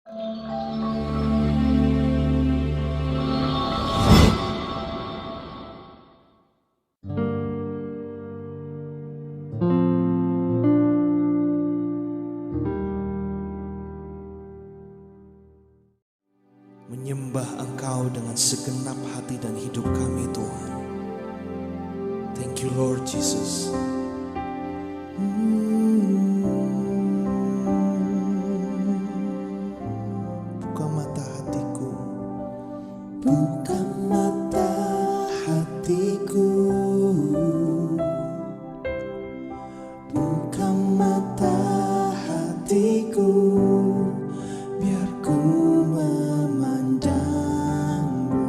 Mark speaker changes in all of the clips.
Speaker 1: Menyembah Engkau dengan segenap hati dan hidup kami, Tuhan. Thank you, Lord Jesus. Buka mata hatiku, buka mata hatiku, buka mata hatiku, biar ku memandangmu,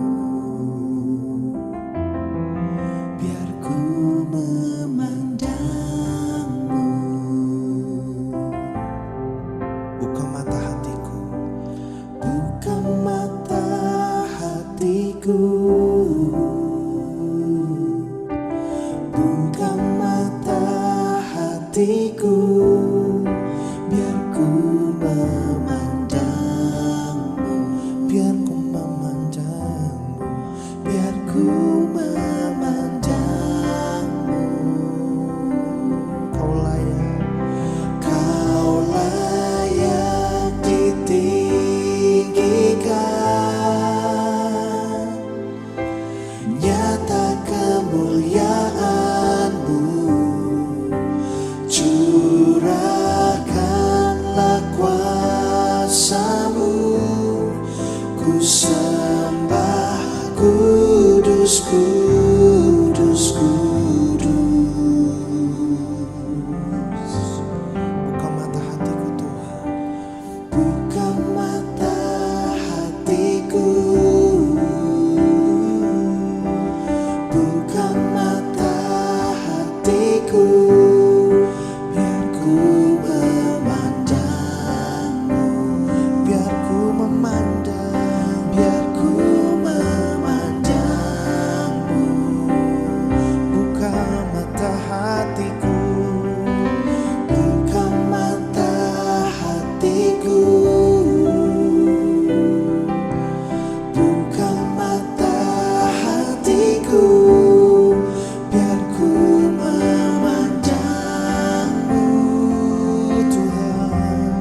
Speaker 1: biar ku memandangmu. Buka mata hatiku, buka mata hatiku, buka mata hatiku, biar ku memandangmu, biar ku memandangmu, biar ku memandangmu. Kau layak, kau layak ditinggikan, nyata kemuliaan-Mu, curahkanlah kuasa-Mu, ku sembah kudus, kudus, kudus. Buka mata hatiku, Tuhan, buka mata hatiku, buka mata hatiku, biar ku memandangmu, biar ku memandang, biar ku memandangmu. Buka mata hatiku, buka mata hatiku, buka mata hatiku, biar ku memandangmu, Tuhan,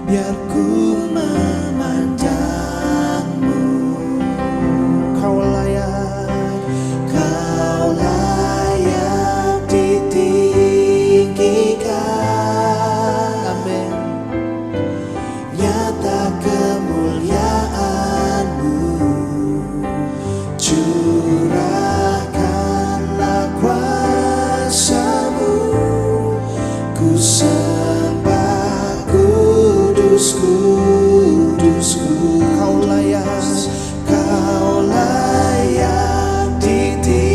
Speaker 1: biar ku memandangmu. Kau layak, kau layak ditinggikan. Amin. Nyata kemuliaan-Mu, curahkanlah kuasa-Mu, ku sembah kudus, kudus, kudus. Kau layak, kau layak ditinggikan.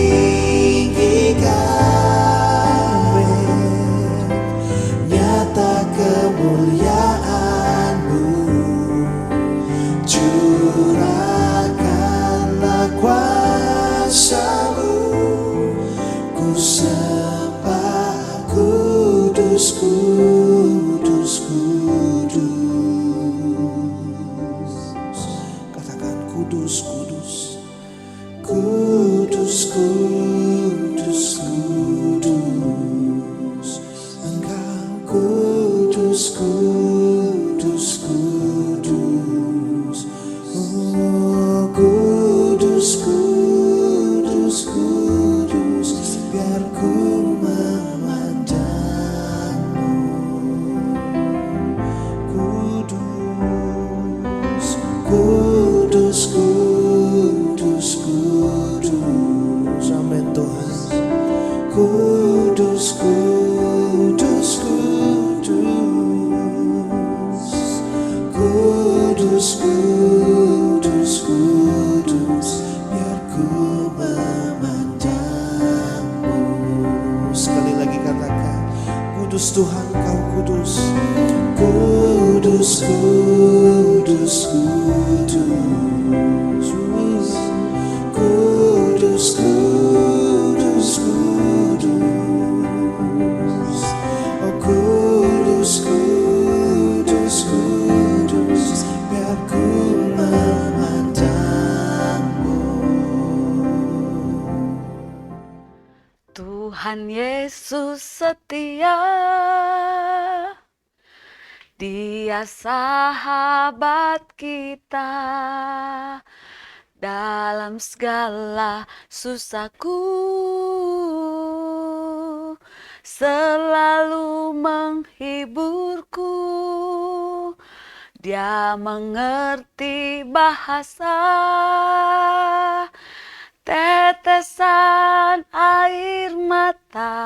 Speaker 1: Nyata kemuliaan-Mu, curahkanlah kuasa-Mu, ku sembah kudus, kudus, kudus. Katakan kudus, kudus, kudus, kudus, kudus. Engkau kudus, kudus, kudus. Oh, kudus, kudus, kudus, biar ku memandangmu. Kudus, kudus, kudus, kudus. Amin, Tuhan. Kudus, kudus, kudus. Kudus, kudus, kudus, biar ku memandangmu. Sekali lagi katakan, kudus Tuhan, Kau kudus. Kudus, kudus, kudus. Kudus, kudus, kudus. Oh, kudus, kudus, kudus,
Speaker 2: Tuhan Yesus setia, Dia sahabat kita dalam segala susahku, selalu menghiburku. Dia mengerti bahasa tetesan air mata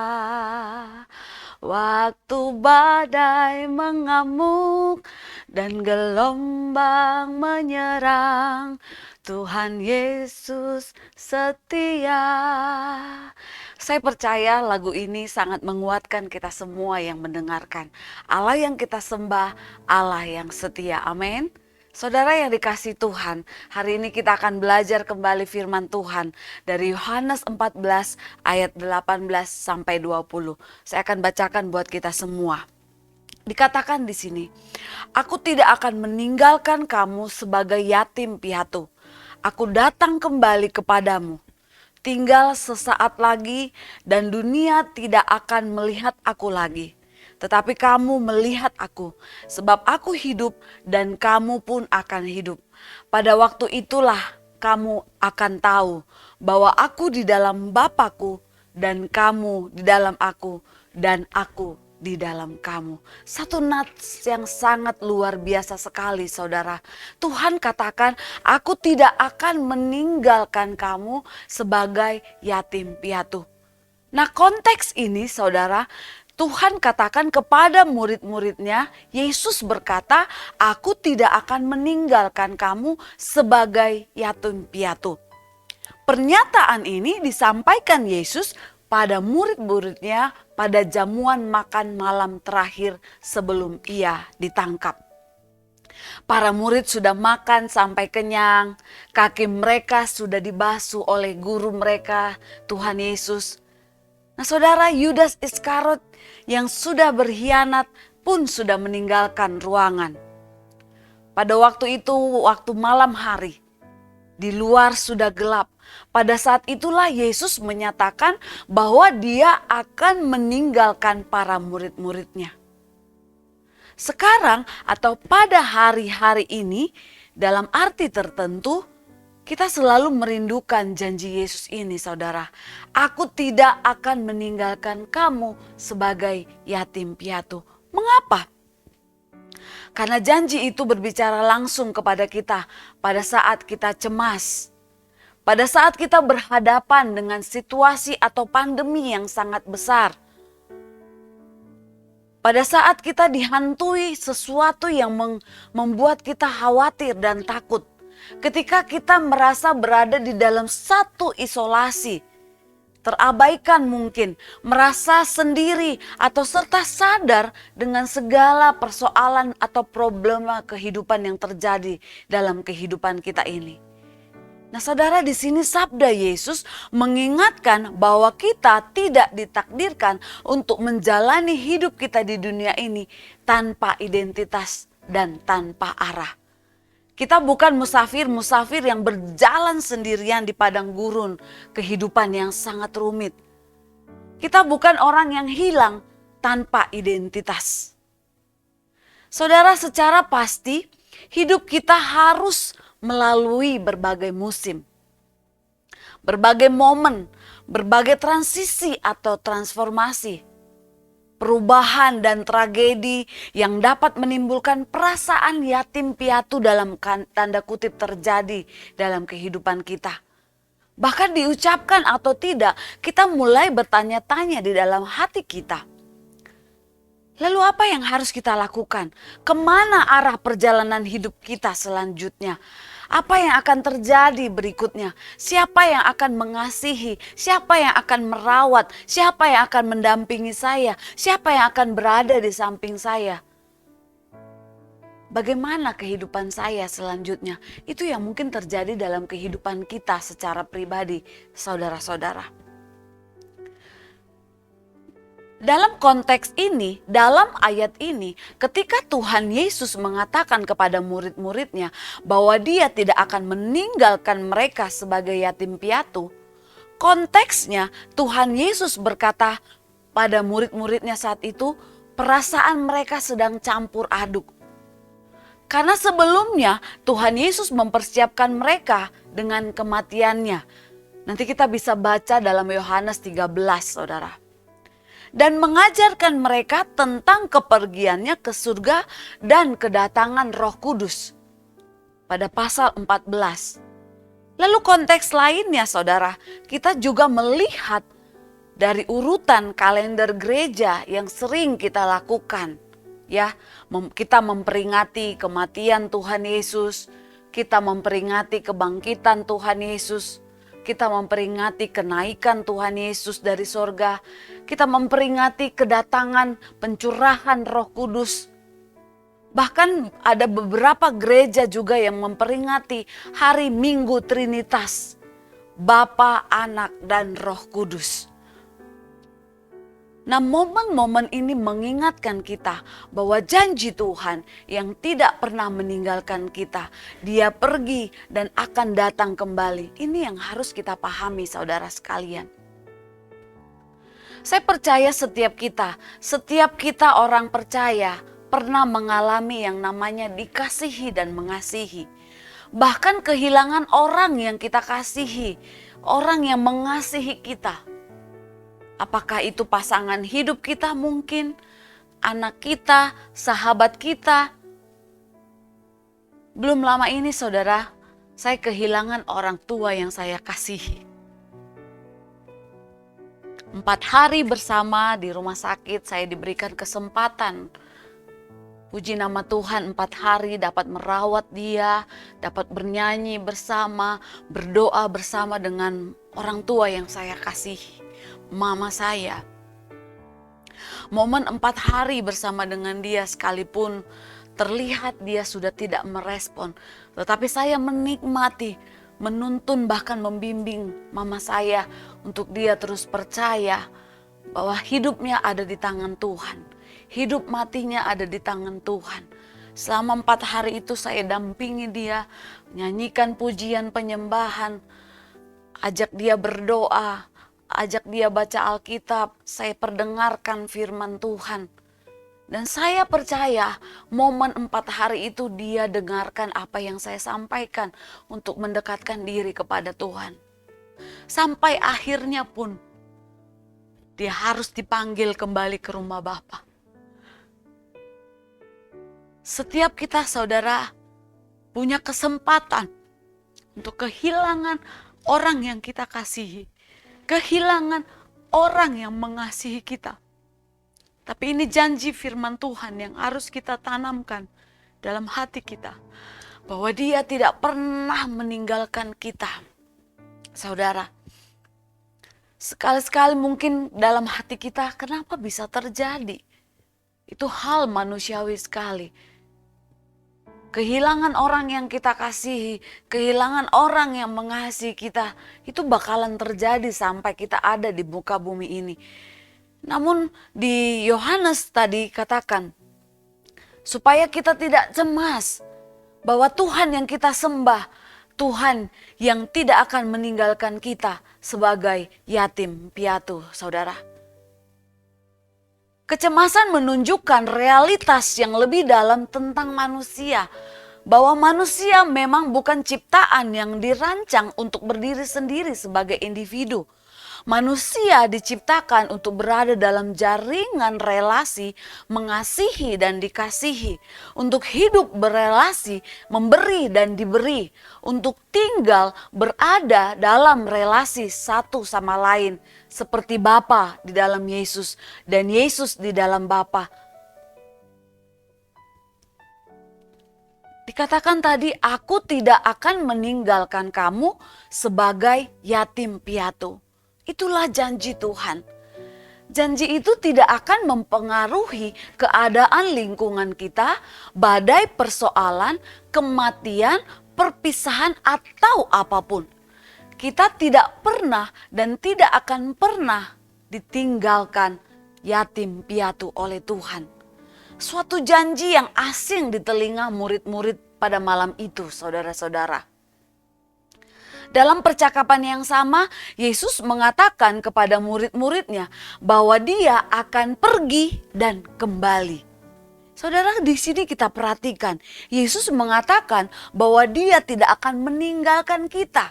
Speaker 2: waktu badai mengamuk dan gelombang menyerang. Tuhan Yesus setia. Saya percaya lagu ini sangat menguatkan kita semua yang mendengarkan. Allah yang kita sembah, Allah yang setia. Amin. Saudara yang dikasihi Tuhan, hari ini kita akan belajar kembali firman Tuhan dari Yohanes 14 ayat 18 sampai 20. Saya akan bacakan buat kita semua. Dikatakan di sini, "Aku tidak akan meninggalkan kamu sebagai yatim piatu. Aku datang kembali kepadamu. Tinggal sesaat lagi dan dunia tidak akan melihat aku lagi. Tetapi kamu melihat aku, sebab aku hidup dan kamu pun akan hidup. Pada waktu itulah kamu akan tahu bahwa aku di dalam Bapa-Ku dan kamu di dalam aku dan aku di dalam kamu." Satu nats yang sangat luar biasa sekali, saudara. Tuhan katakan, "Aku tidak akan meninggalkan kamu sebagai yatim piatu." Nah, konteks ini, saudara, Tuhan katakan kepada murid-muridnya, Yesus berkata, "Aku tidak akan meninggalkan kamu sebagai yatim piatu." Pernyataan ini disampaikan Yesus pada murid-muridnya pada jamuan makan malam terakhir sebelum ia ditangkap. Para murid sudah makan sampai kenyang, kaki mereka sudah dibasuh oleh guru mereka, Tuhan Yesus. Nah, saudara, Yudas Iskariot yang sudah berkhianat pun sudah meninggalkan ruangan. Pada waktu itu, waktu malam hari, di luar sudah gelap. Pada saat itulah Yesus menyatakan bahwa dia akan meninggalkan para murid-muridnya. Sekarang atau pada hari-hari ini, dalam arti tertentu, kita selalu merindukan janji Yesus ini, saudara. "Aku tidak akan meninggalkan kamu sebagai yatim piatu." Mengapa? Karena janji itu berbicara langsung kepada kita pada saat kita cemas. Pada saat kita berhadapan dengan situasi atau pandemi yang sangat besar. Pada saat kita dihantui sesuatu yang membuat kita khawatir dan takut. Ketika kita merasa berada di dalam satu isolasi, terabaikan mungkin, merasa sendiri atau serta sadar dengan segala persoalan atau problema kehidupan yang terjadi dalam kehidupan kita ini. Nah, saudara, di sini sabda Yesus mengingatkan bahwa kita tidak ditakdirkan untuk menjalani hidup kita di dunia ini tanpa identitas dan tanpa arah. Kita bukan musafir yang berjalan sendirian di padang gurun kehidupan yang sangat rumit. Kita bukan orang yang hilang tanpa identitas. Saudara, secara pasti hidup kita harus melalui berbagai musim, berbagai momen, berbagai transisi atau transformasi, perubahan dan tragedi yang dapat menimbulkan perasaan yatim piatu dalam tanda kutip terjadi dalam kehidupan kita. Bahkan diucapkan atau tidak, kita mulai bertanya-tanya di dalam hati kita. Lalu apa yang harus kita lakukan? Kemana arah perjalanan hidup kita selanjutnya? Apa yang akan terjadi berikutnya? Siapa yang akan mengasihi? Siapa yang akan merawat? Siapa yang akan mendampingi saya? Siapa yang akan berada di samping saya? Bagaimana kehidupan saya selanjutnya? Itu yang mungkin terjadi dalam kehidupan kita secara pribadi, saudara-saudara. Dalam konteks ini, dalam ayat ini, ketika Tuhan Yesus mengatakan kepada murid-muridnya bahwa dia tidak akan meninggalkan mereka sebagai yatim piatu, Konteksnya Tuhan Yesus berkata pada murid-muridnya saat itu, perasaan mereka sedang campur aduk. Karena sebelumnya Tuhan Yesus mempersiapkan mereka dengan kematiannya. Nanti kita bisa baca dalam Yohanes 13, saudara. Dan mengajarkan mereka tentang kepergiannya ke surga dan kedatangan Roh Kudus. Pada pasal 14. Lalu konteks lainnya, saudara, kita juga melihat dari urutan kalender gereja yang sering kita lakukan. Ya, kita memperingati kematian Tuhan Yesus, kita memperingati kebangkitan Tuhan Yesus, kita memperingati kenaikan Tuhan Yesus dari sorga, kita memperingati kedatangan pencurahan Roh Kudus. Bahkan ada beberapa gereja juga yang memperingati hari Minggu Trinitas, Bapa, Anak, dan Roh Kudus. Nah, momen-momen ini mengingatkan kita bahwa janji Tuhan yang tidak pernah meninggalkan kita, Dia pergi dan akan datang kembali. Ini yang harus kita pahami, saudara sekalian. Saya percaya setiap kita orang percaya pernah mengalami yang namanya dikasihi dan mengasihi. Bahkan kehilangan orang yang kita kasihi, orang yang mengasihi kita. Apakah itu pasangan hidup kita mungkin, anak kita, sahabat kita. Belum lama ini saudara, saya kehilangan orang tua yang saya kasihi. 4 hari bersama di rumah sakit saya diberikan kesempatan. Puji nama Tuhan, 4 hari dapat merawat dia, dapat bernyanyi bersama, berdoa bersama dengan orang tua yang saya kasihi. Mama saya. Momen 4 hari bersama dengan dia sekalipun terlihat dia sudah tidak merespon. Tetapi saya menikmati, menuntun bahkan membimbing mama saya untuk dia terus percaya bahwa hidupnya ada di tangan Tuhan. Hidup matinya ada di tangan Tuhan. Selama 4 hari itu saya dampingi dia, nyanyikan pujian penyembahan, ajak dia berdoa, ajak dia baca Alkitab, saya perdengarkan firman Tuhan. Dan saya percaya momen 4 hari itu dia dengarkan apa yang saya sampaikan untuk mendekatkan diri kepada Tuhan. Sampai akhirnya pun dia harus dipanggil kembali ke rumah Bapa. Setiap kita saudara punya kesempatan untuk kehilangan orang yang kita kasihi. Kehilangan orang yang mengasihi kita. Tapi ini janji firman Tuhan yang harus kita tanamkan dalam hati kita. Bahwa Dia tidak pernah meninggalkan kita. Saudara, sekali-sekali mungkin dalam hati kita, kenapa bisa terjadi? Itu hal manusiawi sekali. Kehilangan orang yang kita kasihi, kehilangan orang yang mengasihi kita, itu bakalan terjadi sampai kita ada di muka bumi ini. Namun di Yohanes tadi katakan, supaya kita tidak cemas bahwa Tuhan yang kita sembah, Tuhan yang tidak akan meninggalkan kita sebagai yatim piatu, saudara. Kecemasan menunjukkan realitas yang lebih dalam tentang manusia. Bahwa manusia memang bukan ciptaan yang dirancang untuk berdiri sendiri sebagai individu. Manusia diciptakan untuk berada dalam jaringan relasi, mengasihi dan dikasihi. Untuk hidup berelasi, memberi dan diberi. Untuk tinggal berada dalam relasi satu sama lain. Seperti Bapa di dalam Yesus dan Yesus di dalam Bapa. Dikatakan tadi, aku tidak akan meninggalkan kamu sebagai yatim piatu. Itulah janji Tuhan. Janji itu tidak akan mempengaruhi keadaan lingkungan kita, badai persoalan, kematian, perpisahan atau apapun. Kita tidak pernah dan tidak akan pernah ditinggalkan yatim piatu oleh Tuhan. Suatu janji yang asing di telinga murid-murid pada malam itu, saudara-saudara. Dalam percakapan yang sama, Yesus mengatakan kepada murid-muridnya bahwa dia akan pergi dan kembali. Saudara, di sini kita perhatikan, Yesus mengatakan bahwa dia tidak akan meninggalkan kita.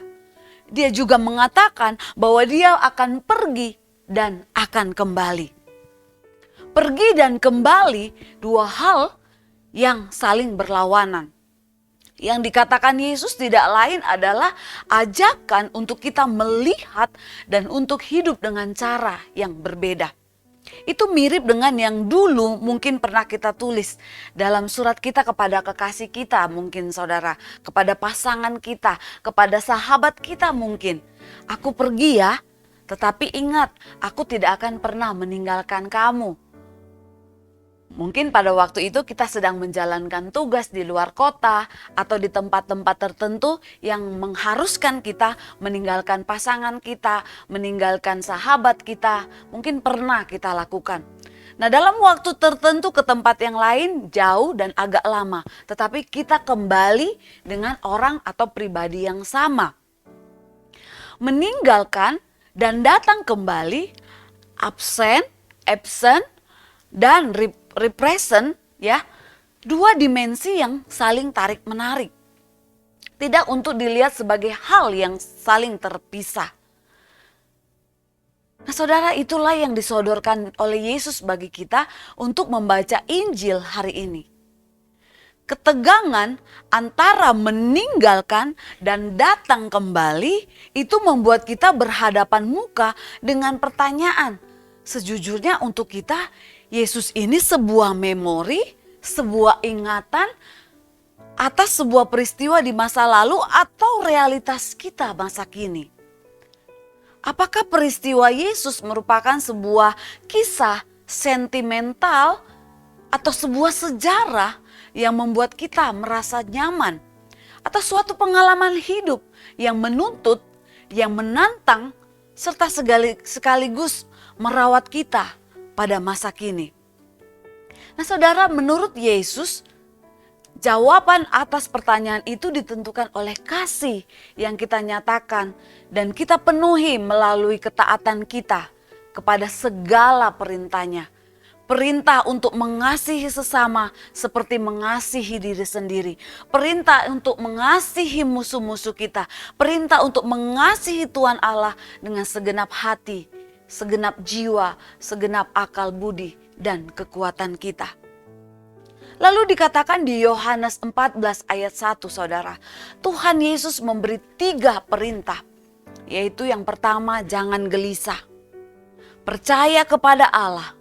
Speaker 2: Dia juga mengatakan bahwa dia akan pergi dan akan kembali. Pergi dan kembali, dua hal yang saling berlawanan. Yang dikatakan Yesus tidak lain adalah ajakan untuk kita melihat dan untuk hidup dengan cara yang berbeda. Itu mirip dengan yang dulu mungkin pernah kita tulis dalam surat kita kepada kekasih kita mungkin saudara. Kepada pasangan kita, kepada sahabat kita mungkin. Aku pergi ya, tetapi ingat aku tidak akan pernah meninggalkan kamu. Mungkin pada waktu itu kita sedang menjalankan tugas di luar kota atau di tempat-tempat tertentu yang mengharuskan kita meninggalkan pasangan kita, meninggalkan sahabat kita. Mungkin pernah kita lakukan. Nah, dalam waktu tertentu ke tempat yang lain jauh dan agak lama, tetapi kita kembali dengan orang atau pribadi yang sama. Meninggalkan dan datang kembali, absent, dan represent ya, dua dimensi yang saling tarik menarik. Tidak untuk dilihat sebagai hal yang saling terpisah. Nah, saudara, itulah yang disodorkan oleh Yesus bagi kita untuk membaca Injil hari ini. Ketegangan antara meninggalkan dan datang kembali itu membuat kita berhadapan muka dengan pertanyaan. Sejujurnya untuk kita, Yesus ini sebuah memori, sebuah ingatan atas sebuah peristiwa di masa lalu atau realitas kita masa kini. Apakah peristiwa Yesus merupakan sebuah kisah sentimental atau sebuah sejarah yang membuat kita merasa nyaman? Atau suatu pengalaman hidup yang menuntut, yang menantang, serta sekaligus merawat kita pada masa kini. Nah, saudara, menurut Yesus, jawaban atas pertanyaan itu ditentukan oleh kasih yang kita nyatakan dan kita penuhi melalui ketaatan kita kepada segala perintahnya. Perintah untuk mengasihi sesama seperti mengasihi diri sendiri. Perintah untuk mengasihi musuh-musuh kita. Perintah untuk mengasihi Tuhan Allah dengan segenap hati, segenap jiwa, segenap akal budi dan kekuatan kita. Lalu dikatakan di Yohanes 14 ayat 1 saudara, Tuhan Yesus memberi 3 perintah. Yaitu yang pertama, jangan gelisah. Percaya kepada Allah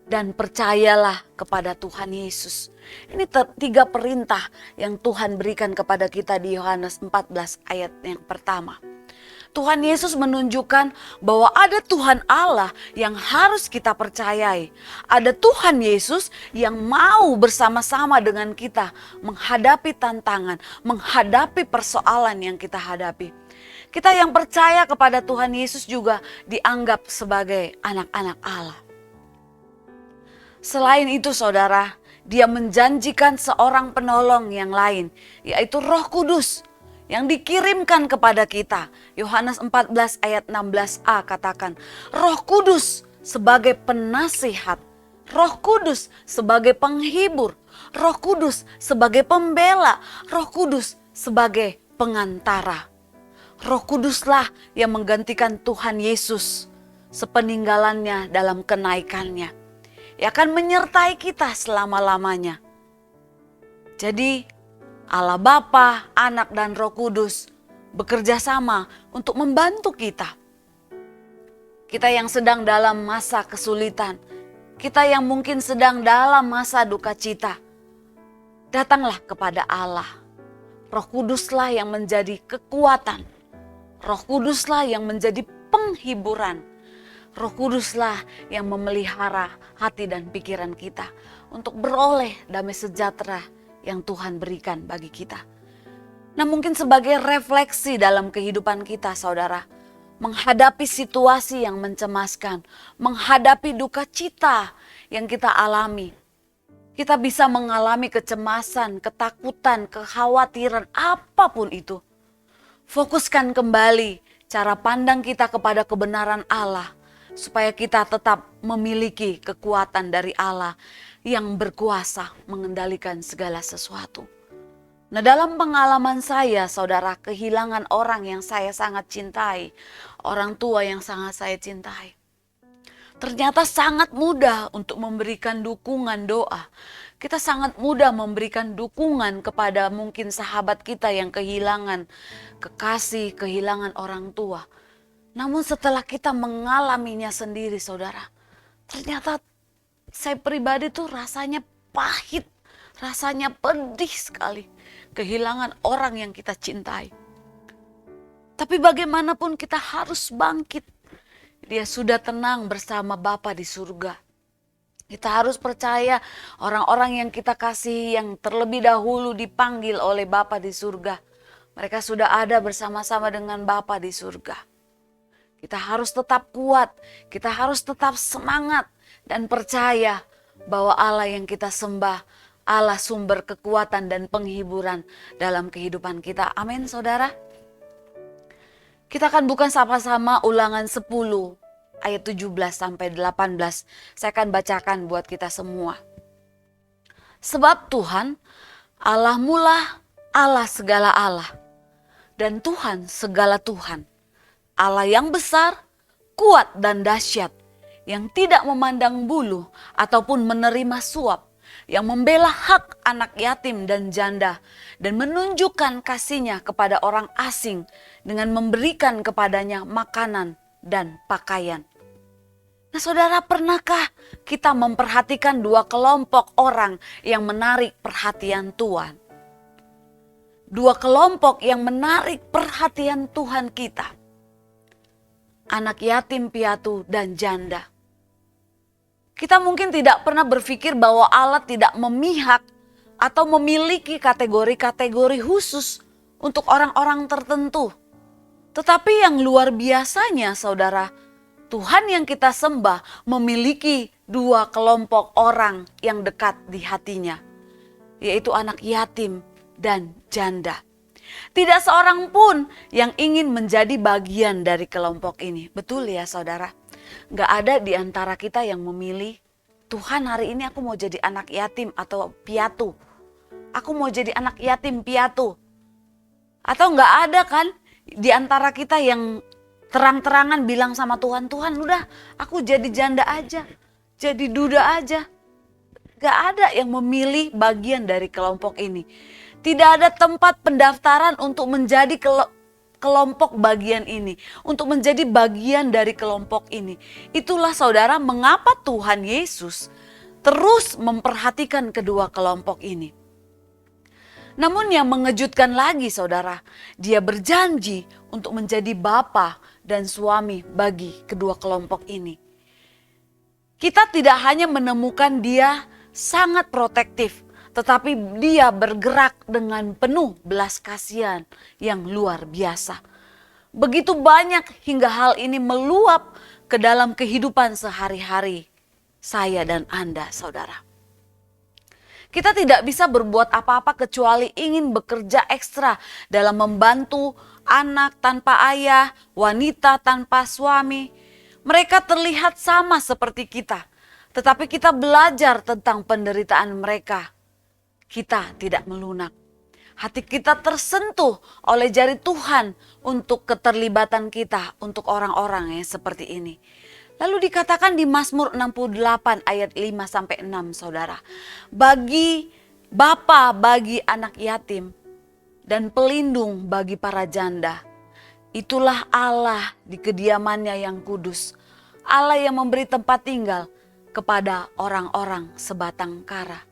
Speaker 2: dan percayalah kepada Tuhan Yesus. Ini 3 perintah yang Tuhan berikan kepada kita di Yohanes 14 ayat yang pertama. Tuhan Yesus menunjukkan bahwa ada Tuhan Allah yang harus kita percayai. Ada Tuhan Yesus yang mau bersama-sama dengan kita menghadapi tantangan, menghadapi persoalan yang kita hadapi. Kita yang percaya kepada Tuhan Yesus juga dianggap sebagai anak-anak Allah. Selain itu saudara, Dia menjanjikan seorang penolong yang lain, yaitu Roh Kudus yang dikirimkan kepada kita. Yohanes 14 ayat 16a katakan, Roh Kudus sebagai penasihat, Roh Kudus sebagai penghibur, Roh Kudus sebagai pembela, Roh Kudus sebagai pengantara. Roh Kuduslah yang menggantikan Tuhan Yesus sepeninggalannya dalam kenaikannya. Ia akan menyertai kita selama-lamanya. Jadi Allah Bapa, Anak dan Roh Kudus bekerja sama untuk membantu kita. Kita yang sedang dalam masa kesulitan, kita yang mungkin sedang dalam masa duka cita, datanglah kepada Allah. Roh Kuduslah yang menjadi kekuatan. Roh Kuduslah yang menjadi penghiburan. Roh Kuduslah yang memelihara hati dan pikiran kita untuk beroleh damai sejahtera yang Tuhan berikan bagi kita. Nah, mungkin sebagai refleksi dalam kehidupan kita saudara, menghadapi situasi yang mencemaskan, menghadapi duka cita yang kita alami. Kita bisa mengalami kecemasan, ketakutan, kekhawatiran, apapun itu. Fokuskan kembali cara pandang kita kepada kebenaran Allah, supaya kita tetap memiliki kekuatan dari Allah yang berkuasa mengendalikan segala sesuatu. Nah, dalam pengalaman saya, saudara, kehilangan orang yang saya sangat cintai, orang tua yang sangat saya cintai, ternyata sangat mudah untuk memberikan dukungan doa. Kita sangat mudah memberikan dukungan kepada mungkin sahabat kita yang kehilangan kekasih, kehilangan orang tua. Namun setelah kita mengalaminya sendiri, saudara, ternyata saya pribadi tuh rasanya pahit, rasanya pedih sekali kehilangan orang yang kita cintai. Tapi bagaimanapun kita harus bangkit. Dia sudah tenang bersama Bapa di surga. Kita harus percaya orang-orang yang kita kasih yang terlebih dahulu dipanggil oleh Bapa di surga. Mereka sudah ada bersama-sama dengan Bapa di surga. Kita harus tetap kuat, kita harus tetap semangat dan percaya bahwa Allah yang kita sembah, Allah sumber kekuatan dan penghiburan dalam kehidupan kita. Amin, saudara. Kita akan buka sama-sama Ulangan 10 ayat 17 sampai 18. Saya akan bacakan buat kita semua. Sebab Tuhan, Allahmu lah Allah segala Allah, dan Tuhan segala Tuhan. Allah yang besar, kuat dan dahsyat, yang tidak memandang bulu ataupun menerima suap, yang membela hak anak yatim dan janda, dan menunjukkan kasih-Nya kepada orang asing dengan memberikan kepadanya makanan dan pakaian. Nah, saudara, pernahkah kita memperhatikan dua kelompok orang yang menarik perhatian Tuhan? Dua kelompok yang menarik perhatian Tuhan kita. Anak yatim piatu dan janda. Kita mungkin tidak pernah berpikir bahwa Allah tidak memihak atau memiliki kategori-kategori khusus untuk orang-orang tertentu. Tetapi yang luar biasanya, saudara, Tuhan yang kita sembah memiliki dua kelompok orang yang dekat di hatinya, yaitu anak yatim dan janda. Tidak seorang pun yang ingin menjadi bagian dari kelompok ini. Betul ya, saudara? Gak ada di antara kita yang memilih, Tuhan, hari ini aku mau jadi anak yatim atau piatu. Aku mau jadi anak yatim piatu. Atau gak ada kan di antara kita yang terang-terangan bilang sama Tuhan, Tuhan udah aku jadi janda aja, jadi duda aja. Gak ada yang memilih bagian dari kelompok ini. Tidak ada tempat pendaftaran untuk menjadi kelompok bagian ini, untuk menjadi bagian dari kelompok ini. Itulah, saudara, mengapa Tuhan Yesus terus memperhatikan kedua kelompok ini. Namun yang mengejutkan lagi, saudara, Dia berjanji untuk menjadi bapa dan suami bagi kedua kelompok ini. Kita tidak hanya menemukan Dia sangat protektif, tetapi Dia bergerak dengan penuh belas kasihan yang luar biasa. Begitu banyak hingga hal ini meluap ke dalam kehidupan sehari-hari saya dan Anda, saudara. Kita tidak bisa berbuat apa-apa kecuali ingin bekerja ekstra dalam membantu anak tanpa ayah, wanita tanpa suami. Mereka terlihat sama seperti kita, tetapi kita belajar tentang penderitaan mereka. Kita tidak melunak. Hati kita tersentuh oleh jari Tuhan untuk keterlibatan kita untuk orang-orang yang seperti ini. Lalu dikatakan di Mazmur 68 ayat 5-6, saudara. Bagi bapa bagi anak yatim dan pelindung bagi para janda. Itulah Allah di kediamannya yang kudus. Allah yang memberi tempat tinggal kepada orang-orang sebatang kara.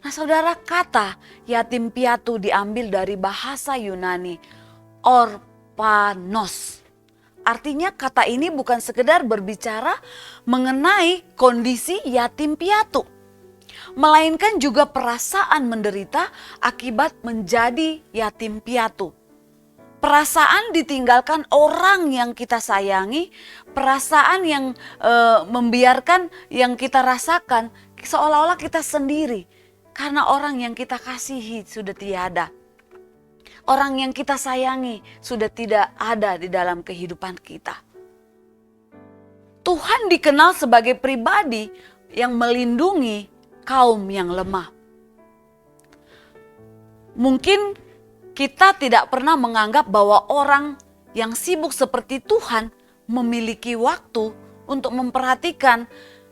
Speaker 2: Nah, saudara, kata yatim piatu diambil dari bahasa Yunani, orpanos. Artinya kata ini bukan sekedar berbicara mengenai kondisi yatim piatu, melainkan juga perasaan menderita akibat menjadi yatim piatu. Perasaan ditinggalkan orang yang kita sayangi, perasaan yang membiarkan yang kita rasakan seolah-olah kita sendiri karena orang yang kita kasihi sudah tiada. orang yang kita sayangi sudah tidak ada di dalam kehidupan kita. Tuhan dikenal sebagai pribadi yang melindungi kaum yang lemah. Mungkin kita tidak pernah menganggap bahwa orang yang sibuk seperti Tuhan memiliki waktu untuk memperhatikan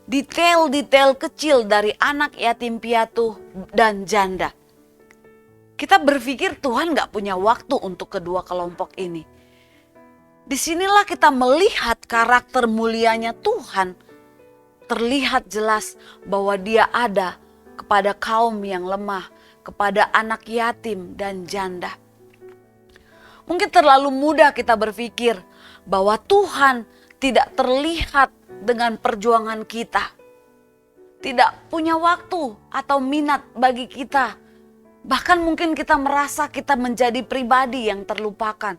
Speaker 2: detail-detail kecil dari anak yatim piatu dan janda. Kita berpikir Tuhan gak punya waktu untuk kedua kelompok ini. Disinilah kita melihat karakter mulianya Tuhan. Terlihat jelas bahwa Dia ada kepada kaum yang lemah, kepada anak yatim dan janda. Mungkin terlalu mudah kita berpikir bahwa Tuhan tidak terlihat dengan perjuangan kita. Tidak punya waktu atau minat bagi kita. Bahkan mungkin kita merasa kita menjadi pribadi yang terlupakan.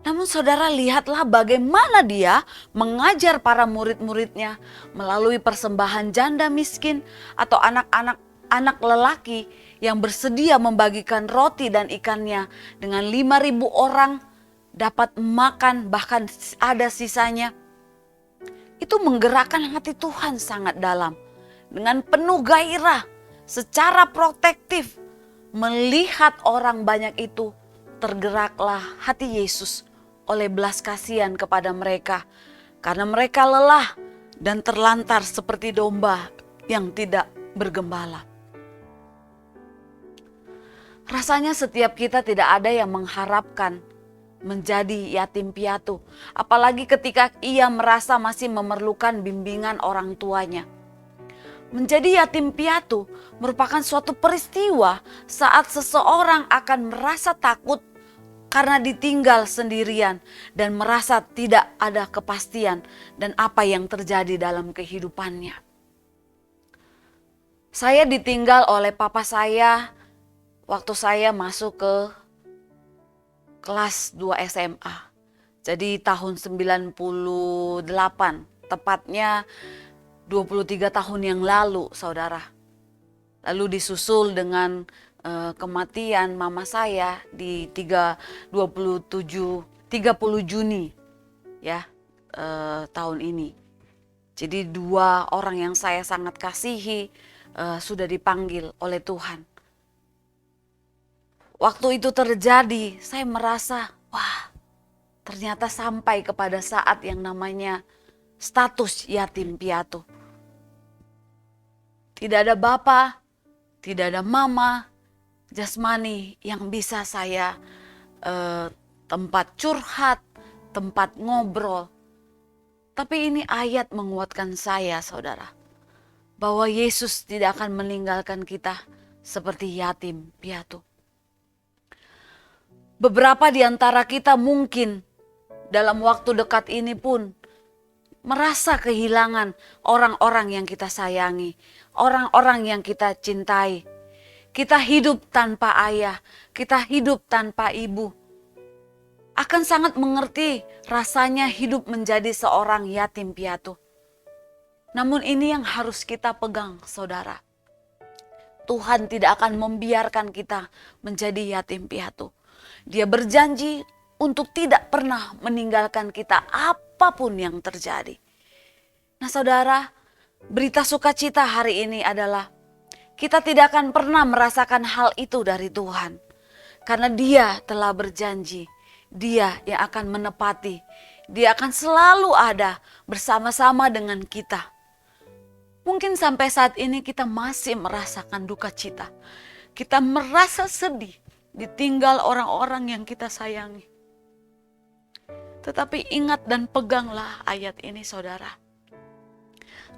Speaker 2: Namun saudara, lihatlah bagaimana Dia mengajar para murid-muridnya melalui persembahan janda miskin atau anak lelaki yang bersedia membagikan roti dan ikannya dengan 5.000 orang dapat makan, bahkan ada sisanya. Itu menggerakkan hati Tuhan sangat dalam. Dengan penuh gairah, secara protektif, melihat orang banyak itu, tergeraklah hati Yesus oleh belas kasihan kepada mereka. Karena mereka lelah dan terlantar seperti domba yang tidak bergembala. Rasanya setiap kita tidak ada yang mengharapkan menjadi yatim piatu. Apalagi ketika ia merasa masih memerlukan bimbingan orang tuanya. Menjadi yatim piatu merupakan suatu peristiwa saat seseorang akan merasa takut karena ditinggal sendirian dan merasa tidak ada kepastian dan apa yang terjadi dalam kehidupannya. Saya ditinggal oleh papa saya waktu saya masuk ke kelas 2 SMA. Jadi tahun 98, tepatnya 23 tahun yang lalu, saudara. Lalu disusul dengan kematian mama saya di 30 Juni ya tahun ini. Jadi 2 orang yang saya sangat kasihi sudah dipanggil oleh Tuhan. Waktu itu terjadi, saya merasa, wah, ternyata sampai kepada saat yang namanya status yatim piatu. Tidak ada bapa, tidak ada mama, jasmani yang bisa saya tempat curhat, tempat ngobrol. Tapi ini ayat menguatkan saya, saudara, bahwa Yesus tidak akan meninggalkan kita seperti yatim piatu. Beberapa di antara kita mungkin dalam waktu dekat ini pun merasa kehilangan orang-orang yang kita sayangi, orang-orang yang kita cintai. Kita hidup tanpa ayah, kita hidup tanpa ibu. Akan sangat mengerti rasanya hidup menjadi seorang yatim piatu. Namun ini yang harus kita pegang, saudara. Tuhan tidak akan membiarkan kita menjadi yatim piatu. Dia berjanji untuk tidak pernah meninggalkan kita apapun yang terjadi. Nah saudara, berita sukacita hari ini adalah kita tidak akan pernah merasakan hal itu dari Tuhan. Karena Dia telah berjanji, Dia yang akan menepati, Dia akan selalu ada bersama-sama dengan kita. Mungkin sampai saat ini kita masih merasakan duka cita. Kita merasa sedih, ditinggal orang-orang yang kita sayangi. Tetapi ingat dan peganglah ayat ini, saudara.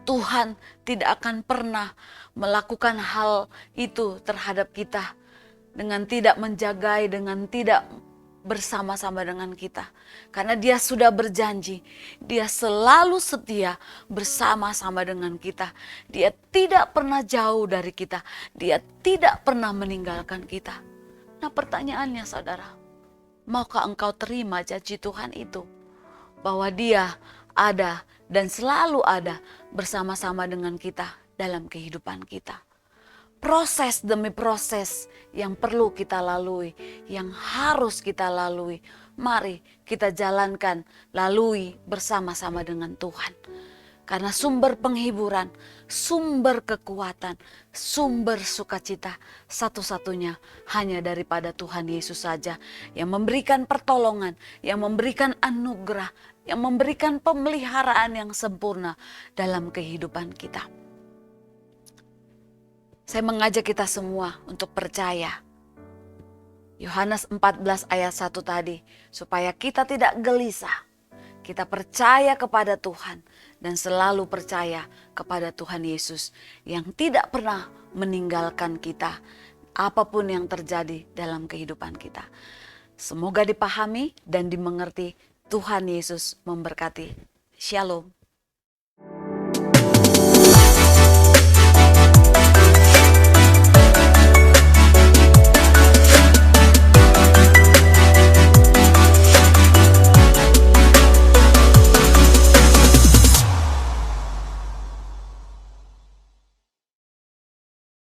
Speaker 2: Tuhan tidak akan pernah melakukan hal itu terhadap kita dengan tidak menjagai, dengan tidak bersama-sama dengan kita. Karena Dia sudah berjanji, Dia selalu setia bersama-sama dengan kita. Dia tidak pernah jauh dari kita, Dia tidak pernah meninggalkan kita. Nah pertanyaannya saudara, maukah engkau terima janji Tuhan itu? Bahwa Dia ada dan selalu ada bersama-sama dengan kita dalam kehidupan kita. proses demi proses yang perlu kita lalui, yang harus kita lalui. Mari kita jalankan, lalui bersama-sama dengan Tuhan. Karena sumber penghiburan, sumber kekuatan, sumber sukacita satu-satunya hanya daripada Tuhan Yesus saja yang memberikan pertolongan, yang memberikan anugerah, yang memberikan pemeliharaan yang sempurna dalam kehidupan kita. Saya mengajak kita semua untuk percaya. Yohanes 14 ayat 1 tadi, supaya kita tidak gelisah. Kita percaya kepada Tuhan dan selalu percaya kepada Tuhan Yesus yang tidak pernah meninggalkan kita apapun yang terjadi dalam kehidupan kita. Semoga dipahami dan dimengerti. Tuhan Yesus memberkati. Shalom.